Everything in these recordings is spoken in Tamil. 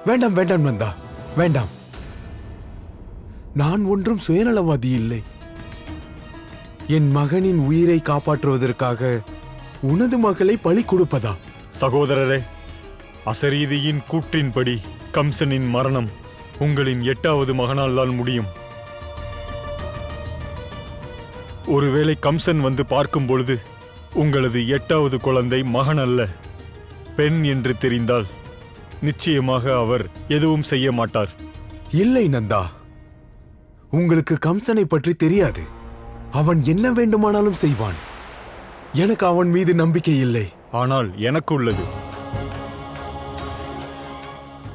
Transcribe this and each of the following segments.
வேண்டாம் வேண்டாம் நந்தா, வேண்டாம். நான் ஒன்றும் சுயநலவாதி இல்லை. என் மகனின் உயிரை காப்பாற்றுவதற்காக உனது மகளை பலி கொடுப்பதா? சகோதரரே, அசரீதியின் கூற்றின்படி கம்சனின் மரணம் உங்களின் 8வது மகனால் தான் முடியும். ஒருவேளை கம்சன் வந்து பார்க்கும் பொழுது உங்களது 8வது குழந்தை மகன் அல்ல, பெண் என்று தெரிந்தால் நிச்சயமாக அவர் எதுவும் செய்ய மாட்டார். இல்லை நந்தா, உங்களுக்கு கம்சனை பற்றி தெரியாது. அவன் என்ன வேண்டுமானாலும் செய்வான். எனக்கு அவன் மீது நம்பிக்கை இல்லை. ஆனால் எனக்கு உள்ளது,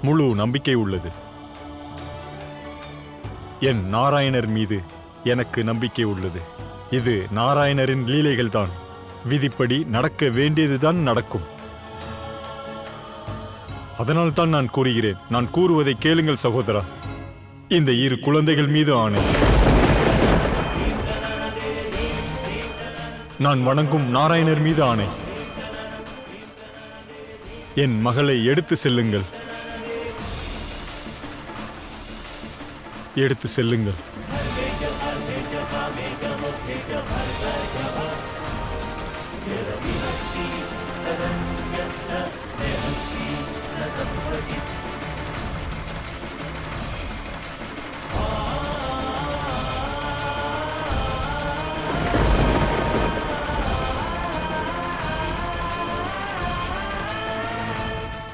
முழு நம்பிக்கை உள்ளது. என் நாராயணர் மீது எனக்கு நம்பிக்கை உள்ளது. இது நாராயணரின் லீலைகள்தான். விதிப்படி நடக்க வேண்டியதுதான் நடக்கும். அதனால் தான் நான் கூறுகிறேன். நான் கூறுவதை கேளுங்கள் சகோதரா. இந்த 2 குழந்தைகள் மீது ஆணை. நான் வணங்கும் நாராயணர் மீது ஆணை. என் மகளை எடுத்து செல்லுங்கள், எடுத்து செல்லுங்கள்.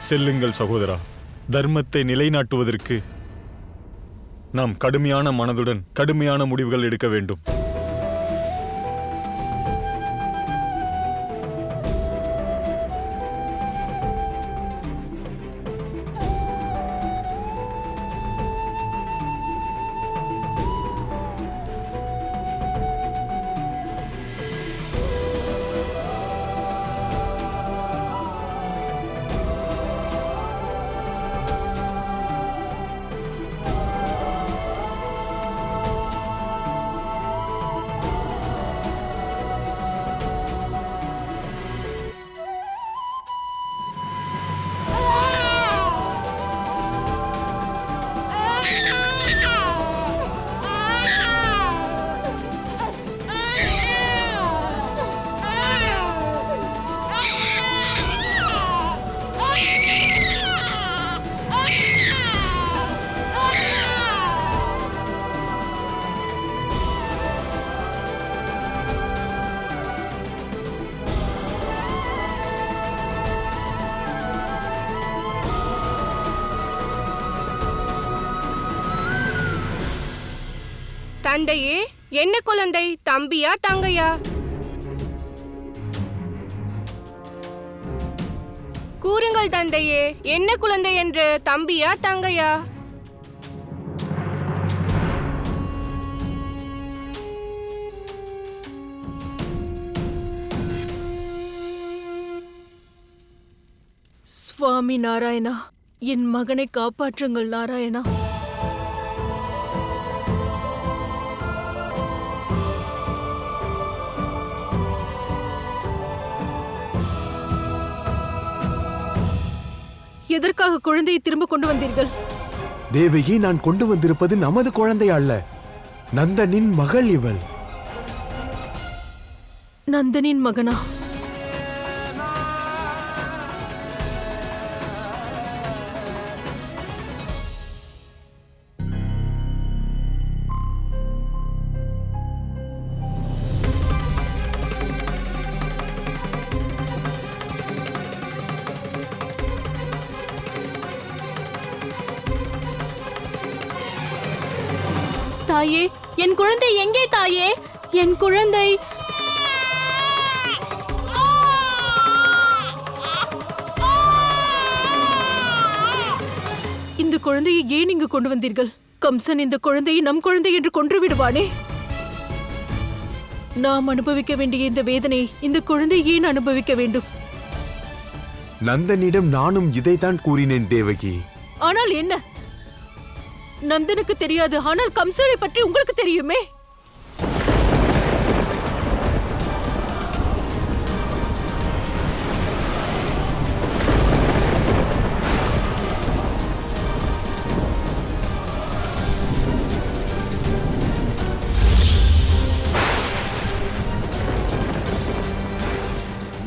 செல்லுங்கள் சகோதரா. தர்மத்தை நிலைநாட்டுவதற்கு நாம் கடுமையான மனதுடன் கடுமையான முடிவுகள் எடுக்க வேண்டும். தந்தையே, என்ன குழந்தை? தம்பியா தங்கையா? கூறுங்கள் தந்தையே, என்ன குழந்தை என்று? தம்பியா தங்கையா? சுவாமி நாராயணா, என் மகனை காப்பாற்றுங்கள் நாராயணா. எதற்காக குழந்தையை திரும்ப கொண்டு வந்தீர்கள்? தேவகி, நான் கொண்டு வந்திருப்பது நமது குழந்தை அல்ல, நந்தனின் மகள் இவள். நந்தனின் மகனா? தாயே, என் குழந்தை எங்கே தாயே? என் குழந்தை இந்த குழந்தையை ஏன் இங்கு கொண்டு வந்தீர்கள்? கம்சன் இந்த குழந்தையை நம் குழந்தை என்று கொன்று விடுவானே. நாம் அனுபவிக்க வேண்டிய இந்த வேதனையை இந்த குழந்தை ஏன் அனுபவிக்க வேண்டும்? நந்தனிடம் நானும் இதைத்தான் கூறினேன் தேவகி. ஆனால் என்ன? நந்தனுக்கு தெரியாது, ஆனால் கம்சனை பற்றி உங்களுக்கு தெரியுமே.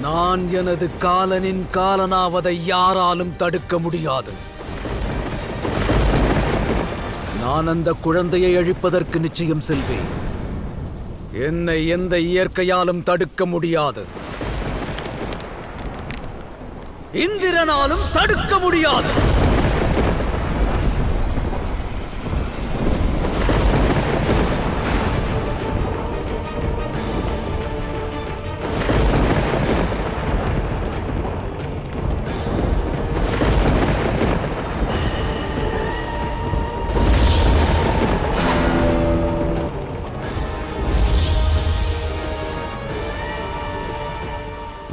நான் எனது காலனின் காலனாவதை யாராலும் தடுக்க முடியாது. நான் அந்த குழந்தையை அழிப்பதற்கு நிச்சயம் செல்வேன். என்னை எந்த இயற்கையாலும் தடுக்க முடியாது. இந்திரனாலும் தடுக்க முடியாது.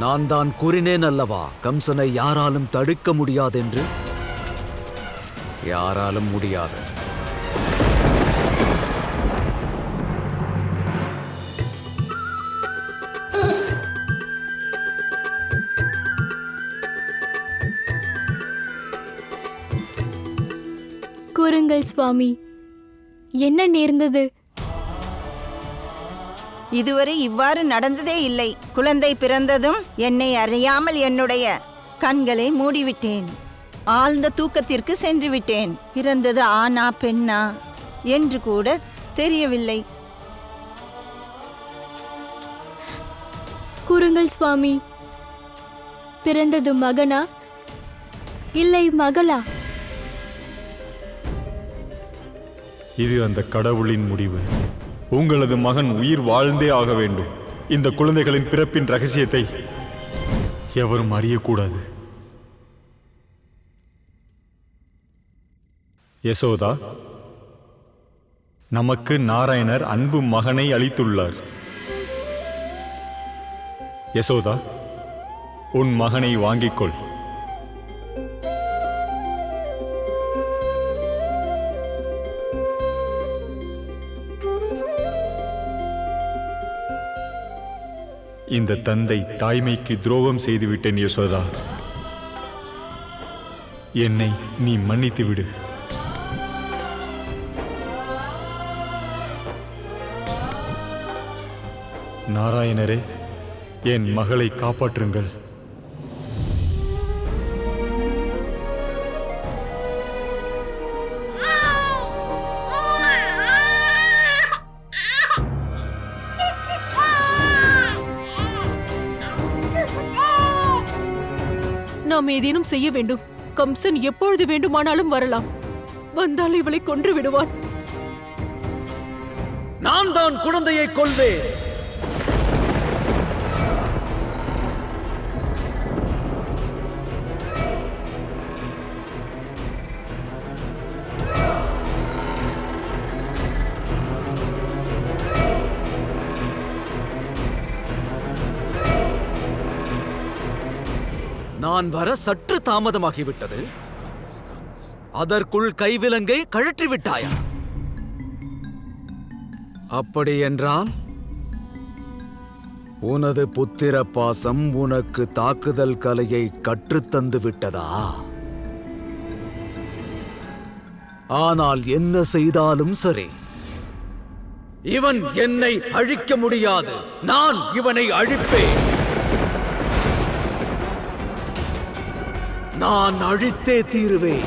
நான் தான் கூறினேன் அல்லவா, கம்சனை யாராலும் தடுக்க முடியாதென்று. யாராலும் முடியாது. கூறுங்கள் சுவாமி, என்ன நேர்ந்தது? இதுவரை இவ்வாறு நடந்ததே இல்லை. குழந்தை பிறந்ததும் என்னை அறியாமல் என்னுடைய கண்களை மூடிவிட்டேன். ஆழ்ந்த தூக்கத்திற்கு சென்று விட்டேன். பிறந்தது ஆணா பெண்ணா என்று கூட தெரியவில்லை. கூறுங்கள் சுவாமி, பிறந்தது மகனா இல்லை மகளா? இது அந்த கடவுளின் முடிவு. உங்களது மகன் உயிர் வாழ்ந்தே ஆக வேண்டும். இந்த குழந்தைகளின் பிறப்பின் ரகசியத்தை எவரும் அறியக்கூடாது. யசோதா, நமக்கு நாராயணர் அன்பு மகனை அளித்துள்ளார். யசோதா, உன் மகனை வாங்கிக்கொள். இந்த தந்தை தாய்மைக்கு துரோகம் செய்துவிட்டேன் யசோதா. என்னை நீ மன்னித்து விடு. நாராயணரே, என் மகளை காப்பாற்றுங்கள். நாம் ஏதேனும் செய்ய வேண்டும். கம்சன் எப்பொழுது வேண்டுமானாலும் வரலாம். வந்தால் இவளை கொன்று விடுவான். நான் தான் குழந்தையை கொல்வேன். நான் வர சற்று தாமதமாகிவிட்டது. அதற்குள் கைவிலங்கை கழற்றி விட்டாயா? அப்படி என்றால் உனது புத்திர பாசம் உனக்கு தாக்குதல் கலையை கற்றுத்தந்து விட்டதா? ஆனால் என்ன செய்தாலும் சரி, இவன் என்னை அழிக்க முடியாது. நான் இவனை அழிப்பேன். நான் அழித்தே தீருவேன்.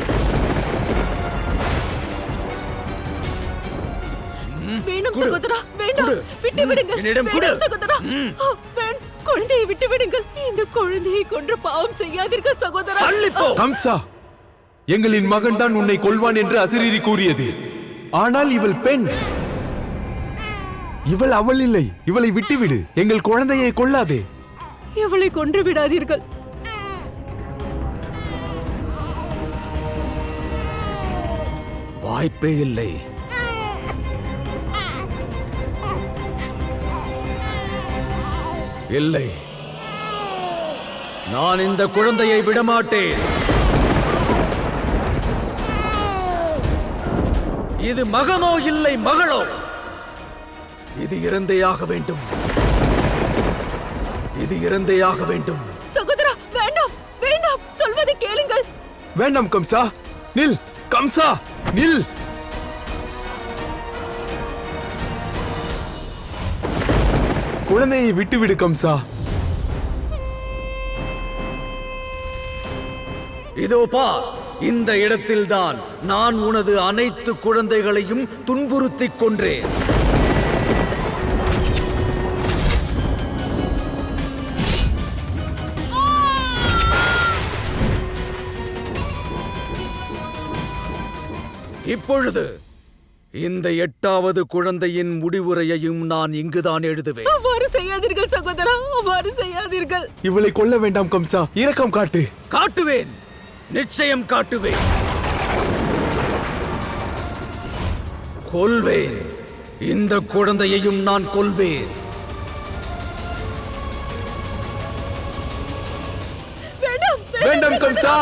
வேணும் சகோதரா, வேண்டாம், விட்டு விடுங்கள். வேண்டாம் சகோதரா, குழந்தையை விட்டு விடுங்கள். இந்த குழந்தையை கொன்று பாவம் செய்யாதீர்கள் சகோதரா. கம்சா, எங்களின் மகன் தான் உன்னை கொல்வான் என்று அசிரீரி கூறியது. ஆனால் இவள் பெண். இவள் அவள் இல்லை. இவளை விட்டுவிடு. எங்கள் குழந்தையை கொல்லாதே. இவளை கொன்று விடாதீர்கள். வாய்ப்பே இல்லை. இல்லை, நான் இந்த குழந்தையை விடமாட்டேன். இது மகனோ இல்லை மகளோ, இது இறந்தே ஆக வேண்டும். இது இறந்தே ஆக வேண்டும். சகோதரா, வேண்டாம், வேண்டாம், சொல்வதை கேளுங்கள். வேண்டாம் கம்சா, நில். கம்சா, நில். குழந்தையை விட்டுவிடு கம்சா. இதோ பார், இந்த இடத்தில்தான் நான் உனது அனைத்து குழந்தைகளையும் துன்புறுத்திக் கொன்றேன். இப்பொழுது இந்த 8வது குழந்தையின் முடிவுரையையும் நான் இங்குதான் எழுதுவேன். அவ்வாறு செய்யாதீர்கள் சகோதரா, அவ்வாறு செய்யாதீர்கள். இவளை கொல்ல வேண்டாம் கம்சா, இரக்கம் காட்டு. காட்டுவேன், நிச்சயம் காட்டுவேன். கொல்வேன், இந்த குழந்தையையும் நான் கொல்வேன். வேண்டாம் வேண்டாம் கம்சா.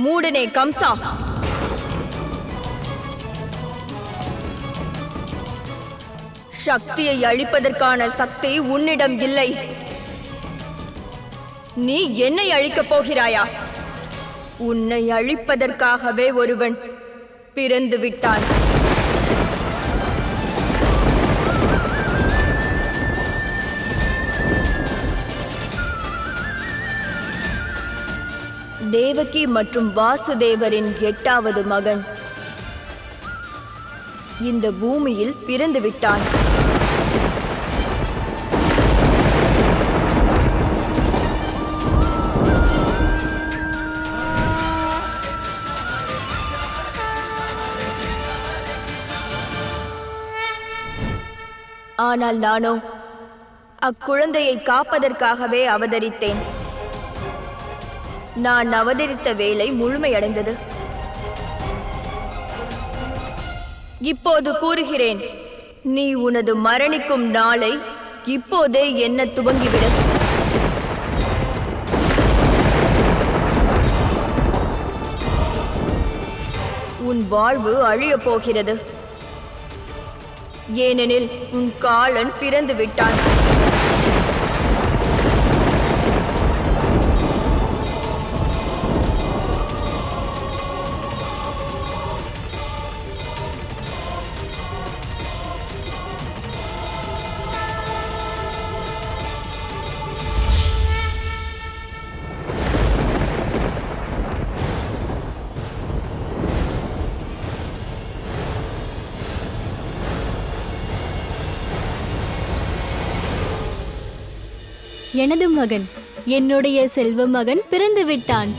மூடனே கம்சா, சக்தியை அழிப்பதற்கான சக்தி உன்னிடம் இல்லை. நீ என்னை அழிக்கப் போகிறாயா? உன்னை அழிப்பதற்காகவே ஒருவன் பிறந்து விட்டான். தேவகி மற்றும் வாசுதேவரின் 8வது மகன் இந்த பூமியில் பிறந்து விட்டான். ஆனால் நானோ அக்குழந்தையை காப்பதற்காகவே அவதரித்தேன். நான் அவதரித்த வேலை முழுமையடைந்தது. இப்போது கூறுகிறேன், நீ உனது மரணிக்கும் நாளை இப்போதே எண்ண துவங்கிவிடு. உன் வாழ்வு அழியப் போகிறது. ஏனெனில் உன் காலன் பிறந்து விட்டான். எனது மகன், என்னுடைய செல்வ மகன் பிறந்து விட்டான்.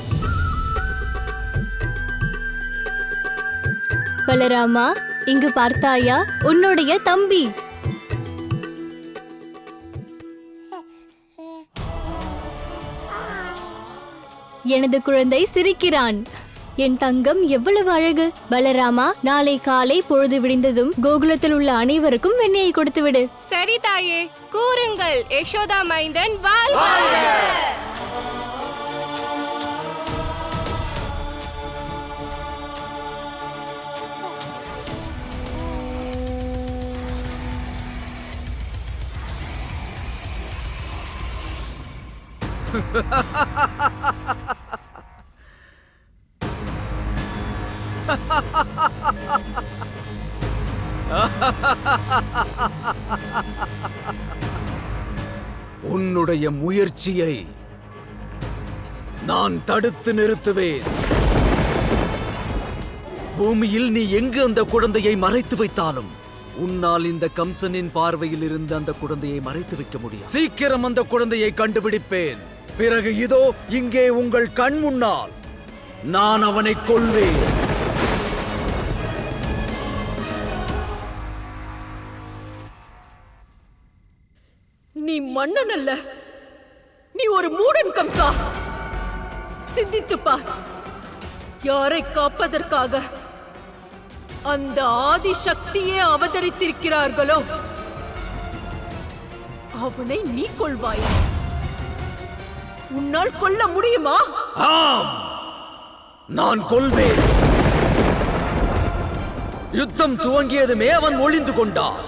பலராமா, இங்கு பார்த்தாயா? உன்னுடைய தம்பி. எனது குழந்தை சிரிக்கிறான். என் தங்கம் எவ்வளவு அழகு. பலராமா, நாளை காலை பொழுது விடிந்ததும் கோகுலத்தில் உள்ள அனைவருக்கும் வெண்ணெயை கொடுத்துவிடு. சரி தாயே, கூறுங்கள். யசோதா மைந்தன் வாழ்க! உன்னுடைய முயற்சியை நான் தடுத்து நிறுத்துவேன். பூமியில் நீ எங்கு அந்த குழந்தையை மறைத்து வைத்தாலும் உன்னால் இந்த கம்சனின் பார்வையில் இருந்து அந்த குழந்தையை மறைத்து வைக்க முடியும். சீக்கிரம் அந்த குழந்தையை கண்டுபிடிப்பேன். பிறகு இதோ இங்கே உங்கள் கண் முன்னால் நான் அவனை கொல்வேன். நீ மன்னன் அல்ல, நீ ஒரு மூடன் கம்சா. சிந்தித்து பார், யாரை காப்பதற்காக அந்த ஆதி சக்தியே அவதரித்திருக்கிறார்களோ அவனை நீ கொள்வாயா? உன்னால் கொல்ல முடியுமா? ஆம், நான் கொல்வேன். யுத்தம் துவங்கியதுமே அவன் ஒளிந்து கொண்டான்.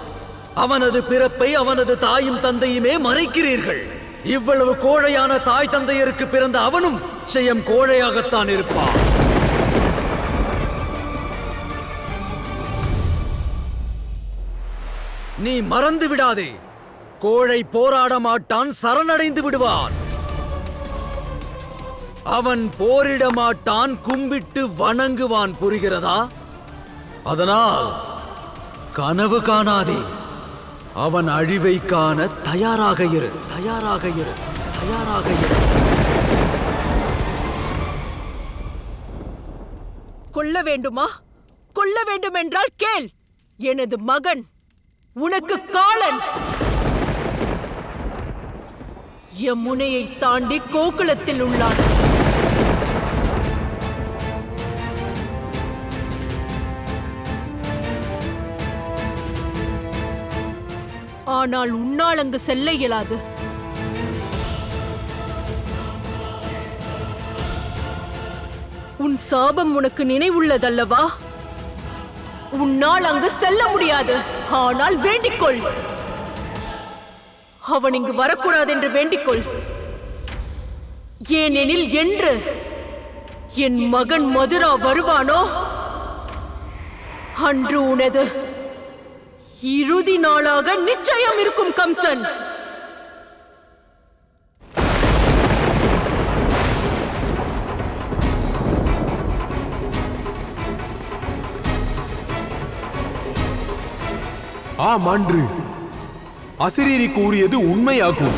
அவனது பிறப்பை அவனது தாயும் தந்தையுமே மறைக்கிறீர்கள். இவ்வளவு கோழையான தாய் தந்தையருக்கு பிறந்த அவனும் நிச்சயம் கோழையாகத்தான் இருப்பான். நீ மறந்து விடாதே, கோழை போராட மாட்டான், சரணடைந்து விடுவான். அவன் போரிட மாட்டான், கும்பிட்டு வணங்குவான். புரிகிறதா? அதனால் கனவு காணாதே. அவன் அழிவை காண தயாராக இரு, தயாராக இரு, தயாராக இரு. கொல்ல வேண்டுமா? கொல்ல வேண்டும் என்றால் கேள். எனது மகன் உனக்கு காலன். யமுனையை தாண்டி கோகுலத்தில் உள்ளான். ஆனால் உன்னால் அங்கு செல்ல இயலாது. உன் சாபம் உனக்கு நினைவுள்ளதல்லவா? உன்னால் அங்கு செல்ல முடியாது. ஆனால் வேண்டிக்கொள், அவன் இங்கு வரக்கூடாது என்று வேண்டிக்கொள். ஏனெனில் என்று என் மகன் மதுரா வருவானோ அன்று உனது இறுதி நாளாக நிச்சயம் இருக்கும் கம்சன். ஆம், அன்று அசிரீரி கூறியது உண்மையாகும்.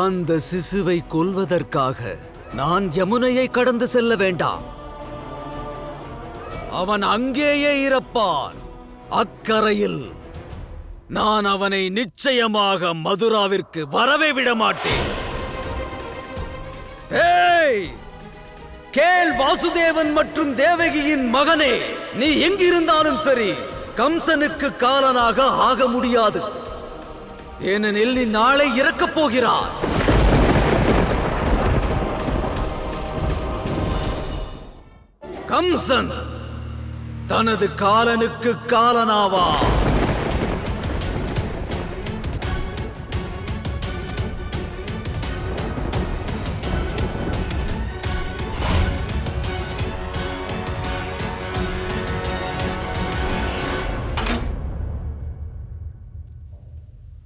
அந்த சிசுவை கொல்வதற்காக நான் யமுனையை கடந்து செல்ல வேண்டாம். அவன் அங்கேயே இறப்பான். அக்கரையில் நான் அவனை நிச்சயமாக மதுராவிற்கு வரவே விட மாட்டேன். ஏய், கேள் வாசுதேவன் மற்றும் தேவகியின் மகனே, நீ எங்கிருந்தாலும் சரி கம்சனுக்கு காலனாக ஆக முடியாது. ஏனெனில் நீ நாளை இறக்கப் போகிறாய். கம்சன் தனது காலனுக்கு காலனாவா.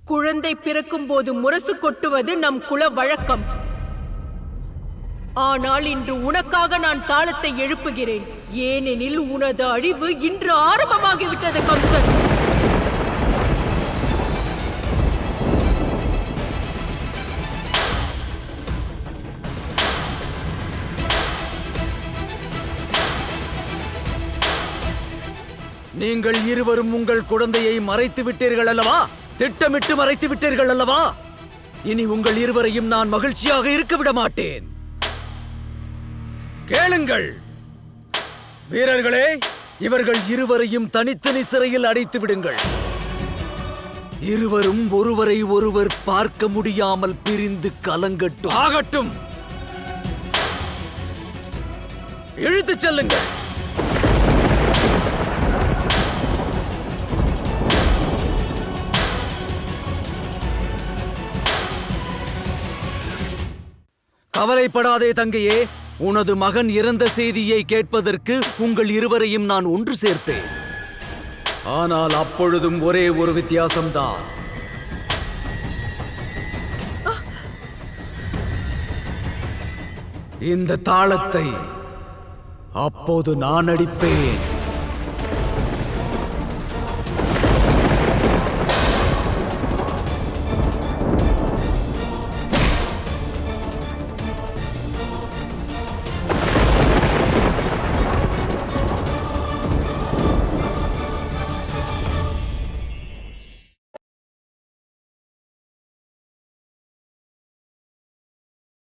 குழந்தை பிறக்கும் போது முரசு கொட்டுவது நம் குல வழக்கம். ஆனால் இன்று உனக்காக நான் தாளத்தை எழுப்புகிறேன். ஏனெனில் உனது அழிவு இன்று ஆரம்பமாகிவிட்டது கம்சன். நீங்கள் இருவரும் உங்கள் குழந்தையை மறைத்து விட்டீர்கள் அல்லவா? திட்டமிட்டு மறைத்து விட்டீர்கள் அல்லவா? இனி உங்கள் இருவரையும் நான் மகிழ்ச்சியாக இருக்க விட மாட்டேன். கேளுங்கள் வீரர்களே, இவர்கள் இருவரையும் தனித்தனி சிறையில் அடைத்து விடுங்கள். இருவரும் ஒருவரை ஒருவர் பார்க்க முடியாமல் பிரிந்து கலங்கட்டும். ஆகட்டும், இழுத்துச் செல்லுங்கள். கவலைப்படாதே தங்கையே, உனது மகன் இறந்த செய்தியை கேட்பதற்கு உங்கள் இருவரையும் நான் ஒன்று சேர்த்தேன். ஆனால் அப்பொழுதும் ஒரே ஒரு வித்தியாசம்தான். இந்த தாளத்தை அப்போது நான் அடிப்பேன்.